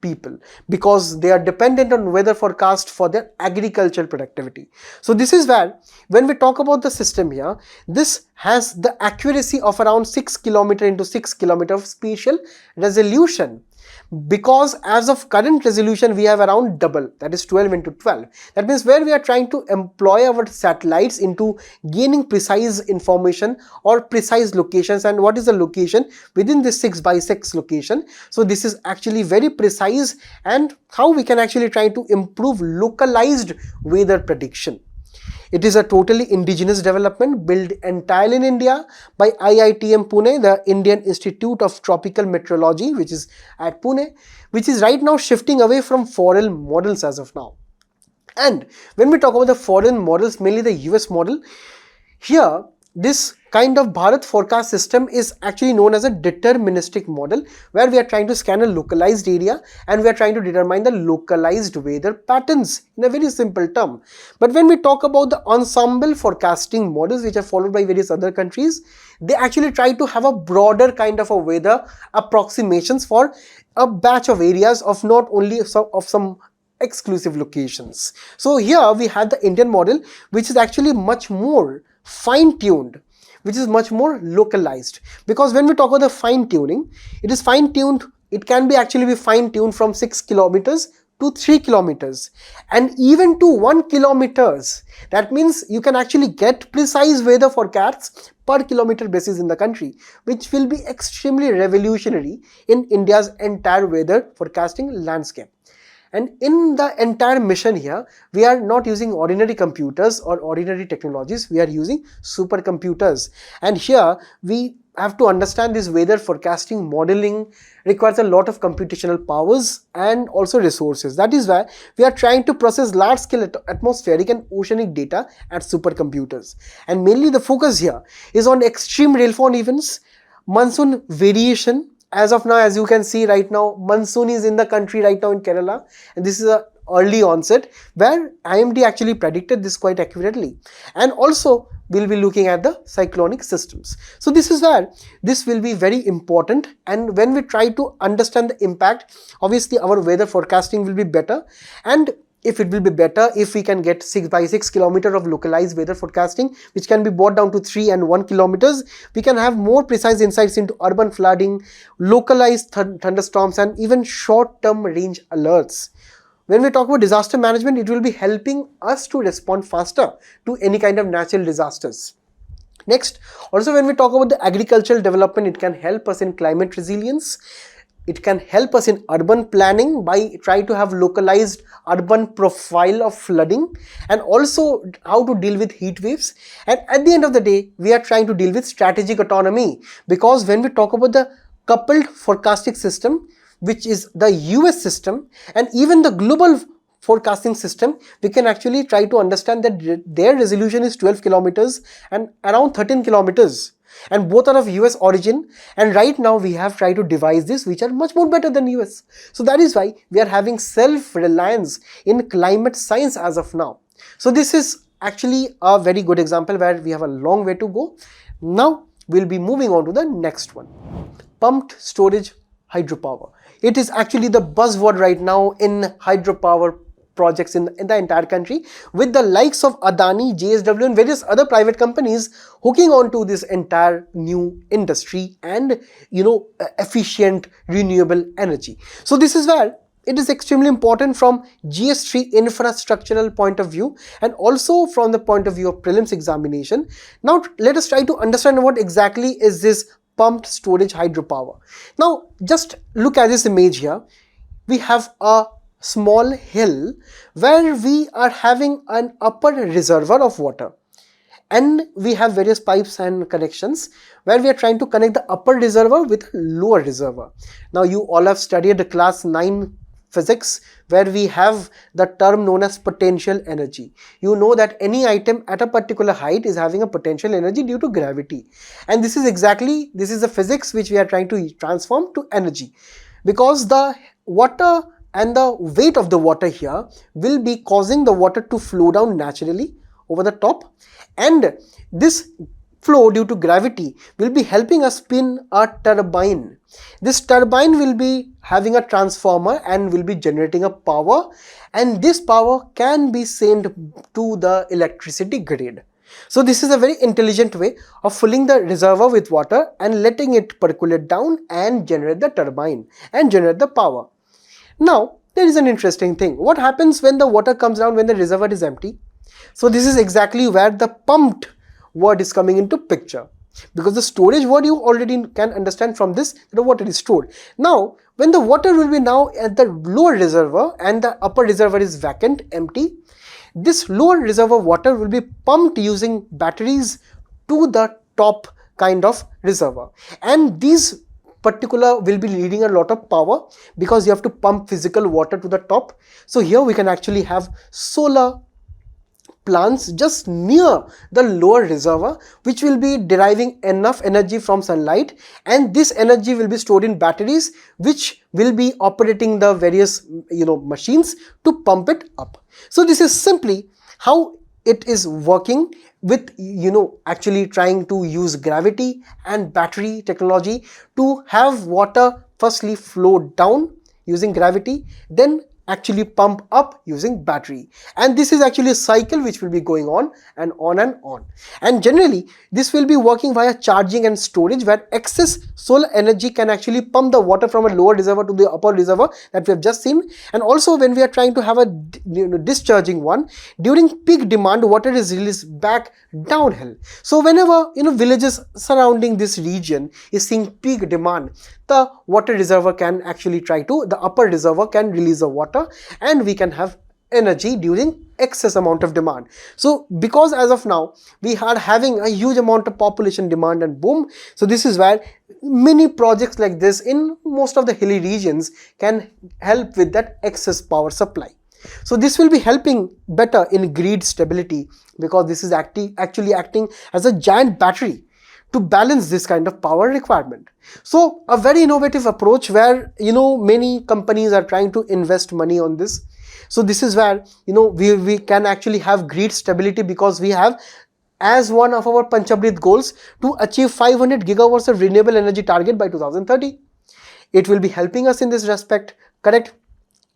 people because they are dependent on weather forecast for their agricultural productivity. So this is where, when we talk about the system here, this has the accuracy of around 6 kilometer into 6 kilometer of spatial resolution, because as of current resolution we have around double, that is 12 into 12. That means where we are trying to employ our satellites into gaining precise information or precise locations. And what is the location within this 6 by 6 location? So this is actually very precise, and how we can actually try to improve localized weather prediction. It is a totally indigenous development built entirely in India by IITM Pune, the Indian Institute of Tropical Meteorology, which is at Pune, which is right now shifting away from foreign models as of now. And when we talk about the foreign models, mainly the US model, here this kind of Bharat forecast system is actually known as a deterministic model, where we are trying to scan a localized area and we are trying to determine the localized weather patterns in a very simple term. But when we talk about the ensemble forecasting models which are followed by various other countries, they actually try to have a broader kind of a weather approximations for a batch of areas of not only of some exclusive locations. So here we have the Indian model, which is actually much more fine-tuned, which is much more localized, because when we talk about the fine-tuning, it is fine-tuned, it can be actually be fine-tuned from 6 kilometers to 3 kilometers and even to 1 kilometers. That means you can actually get precise weather forecasts per kilometer basis in the country, which will be extremely revolutionary in India's entire weather forecasting landscape. And in the entire mission here, we are not using ordinary computers or ordinary technologies, we are using supercomputers. And here we have to understand this weather forecasting modeling requires a lot of computational powers and also resources. That is why we are trying to process large scale atmospheric and oceanic data at supercomputers. And mainly the focus here is on extreme rainfall events, monsoon variation. As of now, as you can see right now, monsoon is in the country right now in Kerala, and this is a early onset where IMD actually predicted this quite accurately. And also we'll be looking at the cyclonic systems. So this is where this will be very important, and when we try to understand the impact, obviously our weather forecasting will be better. And if it will be better if we can get 6 by 6 kilometer of localized weather forecasting, which can be brought down to 3 and 1 kilometers, we can have more precise insights into urban flooding, localized thunderstorms, and even short-term range alerts. When we talk about disaster management, it will be helping us to respond faster to any kind of natural disasters. Next, also when we talk about the agricultural development, it can help us in climate resilience. It can help us in urban planning by trying to have localized urban profile of flooding, and also how to deal with heat waves. And at the end of the day, we are trying to deal with strategic autonomy, because when we talk about the coupled forecasting system, which is the US system, and even the global forecasting system, we can actually try to understand that their resolution is 12 kilometers and around 13 kilometers. And both are of US origin, and right now we have tried to devise this which are much more better than US. So that is why we are having self-reliance in climate science as of now. So this is actually a very good example where we have a long way to go. Now we'll be moving on to the next one. Pumped storage hydropower. It is actually the buzzword right now in hydropower projects in the entire country, with the likes of Adani, JSW and various other private companies hooking on to this entire new industry and efficient renewable energy. So this is where it is extremely important from GS3 infrastructural point of view and also from the point of view of prelims examination. Now let us try to understand what exactly is this pumped storage hydropower. Now just look at this image here. We have a small hill where we are having an upper reservoir of water, and we have various pipes and connections where we are trying to connect the upper reservoir with lower reservoir. Now you all have studied the class 9 physics where we have the term known as potential energy. You know that any item at a particular height is having a potential energy due to gravity, and this is the physics which we are trying to transform to energy, because the water and the weight of the water here will be causing the water to flow down naturally over the top, and this flow due to gravity will be helping us spin a turbine. This turbine will be having a transformer and will be generating a power, and this power can be sent to the electricity grid. So this is a very intelligent way of filling the reservoir with water and letting it percolate down and generate the turbine and generate the power. Now there is an interesting thing. What happens when the water comes down when the reservoir is empty? So this is exactly where the pumped word is coming into picture, because the storage word you already can understand from this, the water is stored. Now when the water will be now at the lower reservoir and the upper reservoir is vacant, empty, this lower reservoir water will be pumped using batteries to the top kind of reservoir, and these particular will be needing a lot of power because you have to pump physical water to the top. So here we can actually have solar plants just near the lower reservoir which will be deriving enough energy from sunlight, and this energy will be stored in batteries which will be operating the various machines to pump it up. So this is simply how it is working with actually trying to use gravity and battery technology to have water firstly flow down using gravity, then actually pump up using battery, and this is actually a cycle which will be going on and on and on. And generally this will be working via charging and storage, where excess solar energy can actually pump the water from a lower reservoir to the upper reservoir that we have just seen. And also when we are trying to have a discharging one, during peak demand water is released back downhill. So whenever villages surrounding this region is seeing peak demand, the water reservoir can actually the upper reservoir can release the water and we can have energy during excess amount of demand. So because as of now we are having a huge amount of population demand and boom, so this is where many projects like this in most of the hilly regions can help with that excess power supply. So this will be helping better in grid stability, because this is actually acting as a giant battery to balance this kind of power requirement. So a very innovative approach where many companies are trying to invest money on this. So this is where we can actually have grid stability, because we have as one of our Panchamrit goals to achieve 500 gigawatts of renewable energy target by 2030. It will be helping us in this respect, correct?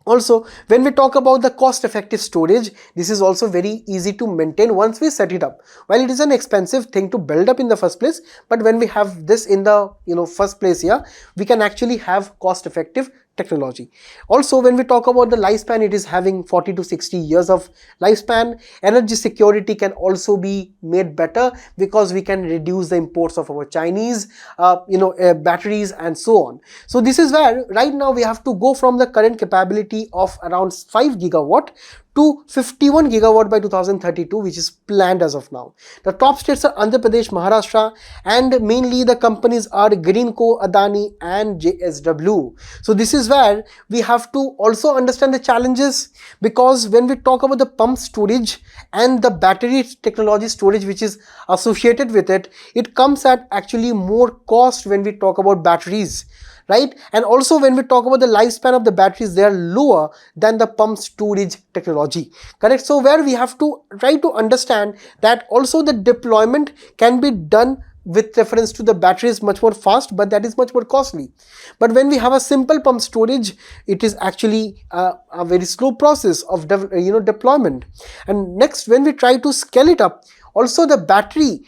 Also, when we talk about the cost-effective storage, this is also very easy to maintain once we set it up. While it is an expensive thing to build up in the first place, but when we have this in the first place here, we can actually have cost-effective technology. Also, when we talk about the lifespan, it is having 40 to 60 years of lifespan. Energy security can also be made better because we can reduce the imports of our Chinese batteries and so on. So this is where right now we have to go from the current capability of around 5 gigawatt to 51 gigawatt by 2032, which is planned as of now. The top states are Andhra Pradesh, Maharashtra, and mainly the companies are Greenco, Adani and JSW. So this is where we have to also understand the challenges, because when we talk about the pump storage and the battery technology storage which is associated with it, it comes at actually more cost when we talk about batteries, right? And also when we talk about the lifespan of the batteries, they are lower than the pump storage technology, correct? So where we have to try to understand that also the deployment can be done with reference to the batteries much more fast, but that is much more costly. But when we have a simple pump storage, it is actually a very slow process of deployment. And next, when we try to scale it up, also the battery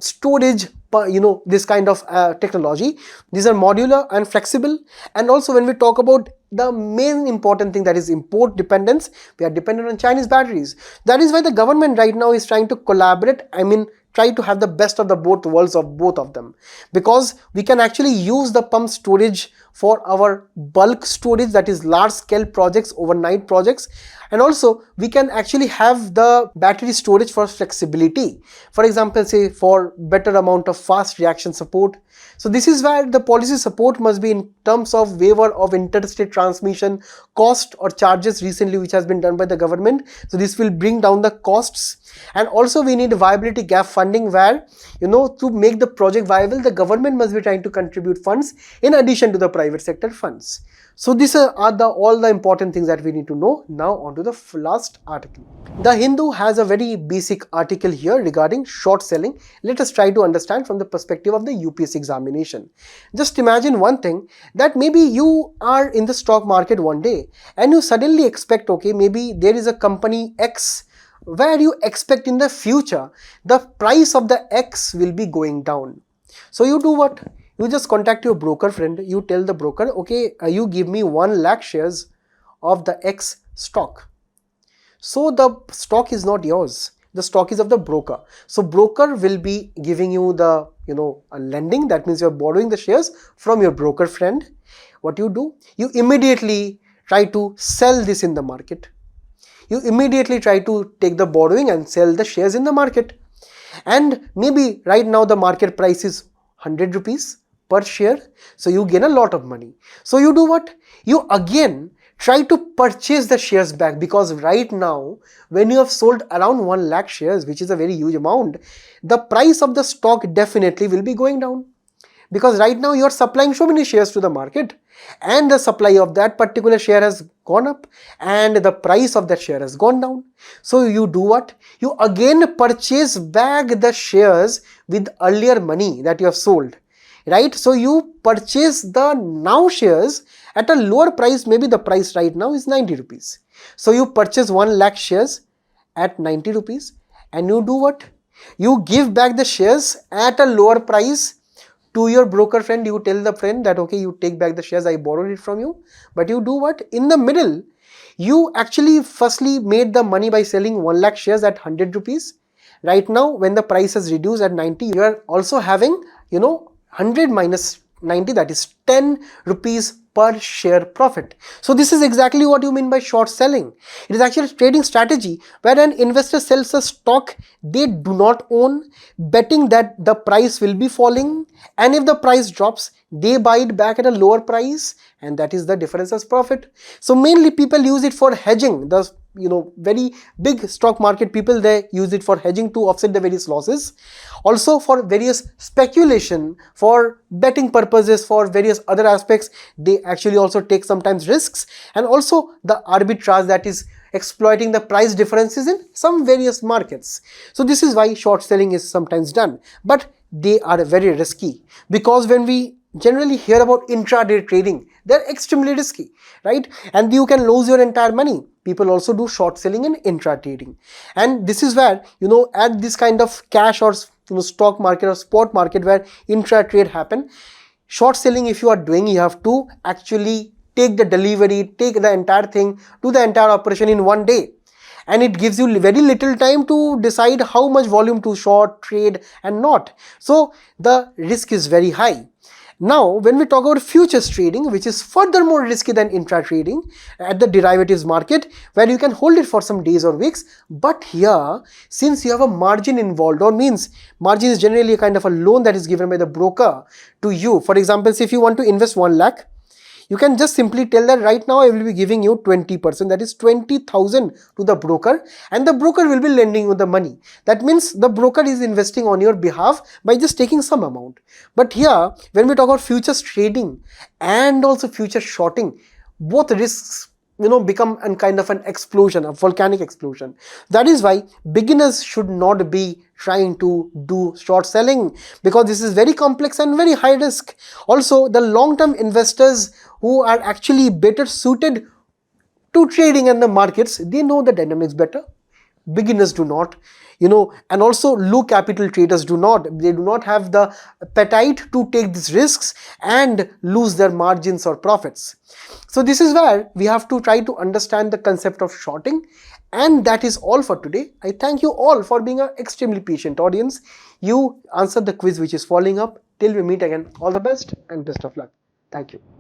storage, this kind of technology, these are modular and flexible. And also when we talk about the main important thing, that is import dependence. We are dependent on Chinese batteries. That is why the government right now is trying to collaborate, try to have the best of the both worlds of both of them, because we can actually use the pump storage for our bulk storage, that is large scale projects, overnight projects, and also we can actually have the battery storage for flexibility, for example say for better amount of fast reaction support. So this is where the policy support must be in terms of waiver of interstate transmission cost or charges recently, which has been done by the government. So this will bring down the costs. And also we need viability gap funding, where to make the project viable, the government must be trying to contribute funds in addition to the private sector funds. So these are all the important things that we need to know. Now on to the last article. The Hindu has a very basic article here regarding short selling. Let us try to understand from the perspective of the UPSC examination. Just imagine one thing, that maybe you are in the stock market one day and you suddenly expect, okay, maybe there is a company X where you expect in the future the price of the X will be going down. So you do what? You just contact your broker friend. You tell the broker, okay, you give me 1 lakh shares of the X stock. So the stock is not yours. The stock is of the broker. So broker will be giving you the, a lending. That means you're borrowing the shares from your broker friend. What you do? You immediately try to sell this in the market. You immediately try to take the borrowing and sell the shares in the market. And maybe right now the market price is 100 rupees per share. So you gain a lot of money. So you do what? You again try to purchase the shares back, because right now when you have sold around 1 lakh shares, which is a very huge amount, the price of the stock definitely will be going down, because right now you are supplying so many shares to the market and the supply of that particular share has gone up and the price of that share has gone down. So you do what? You again purchase back the shares with earlier money that you have sold, right? So you purchase the now shares at a lower price. Maybe the price right now is 90 rupees. So you purchase 1 lakh shares at 90 rupees and you do what? You give back the shares at a lower price to your broker friend. You tell the friend that, okay, you take back the shares, I borrowed it from you. But you do what? In the middle, you actually firstly made the money by selling 1 lakh shares at 100 rupees. Right now, when the price has reduced at 90, you are also having, 100 minus 90, that is 10 rupees per share profit. So this is exactly what you mean by short selling. It is actually a trading strategy where an investor sells a stock they do not own, betting that the price will be falling, and if the price drops, they buy it back at a lower price, and that is the difference as profit. So mainly people use it for hedging. The very big stock market people, they use it for hedging to offset the various losses. Also for various speculation, for betting purposes, for various other aspects, they actually also take sometimes risks, and also the arbitrage, that is exploiting the price differences in some various markets. So this is why short selling is sometimes done, but they are very risky, because when we generally hear about intraday trading, they're extremely risky, right? And you can lose your entire money. People also do short selling and intra trading, and this is where at this kind of cash or stock market or spot market where intra trade happen, short selling, if you are doing, you have to actually take the delivery, take the entire thing, do the entire operation in one day, and it gives you very little time to decide how much volume to short, trade and not. So the risk is very high. Now, when we talk about futures trading, which is further more risky than intra trading at the derivatives market, where you can hold it for some days or weeks, but here, since you have a margin involved, or means margin is generally a kind of a loan that is given by the broker to you. For example, say if you want to invest 1 lakh, you can just simply tell that right now I will be giving you 20%, that is 20,000 to the broker, and the broker will be lending you the money. That means the broker is investing on your behalf by just taking some amount. But here, when we talk about futures trading and also future shorting, both risks become a kind of an explosion, a volcanic explosion. That is why beginners should not be trying to do short selling, because this is very complex and very high risk. Also, the long-term investors who are actually better suited to trading and the markets, they know the dynamics better. beginners do not, and also low capital traders do not have the appetite to take these risks and lose their margins or profits. So this is where we have to try to understand the concept of shorting. And that is all for today. I thank you all for being an extremely patient audience. You answered the quiz which is following up. Till we meet again, all the best and best of luck. Thank you.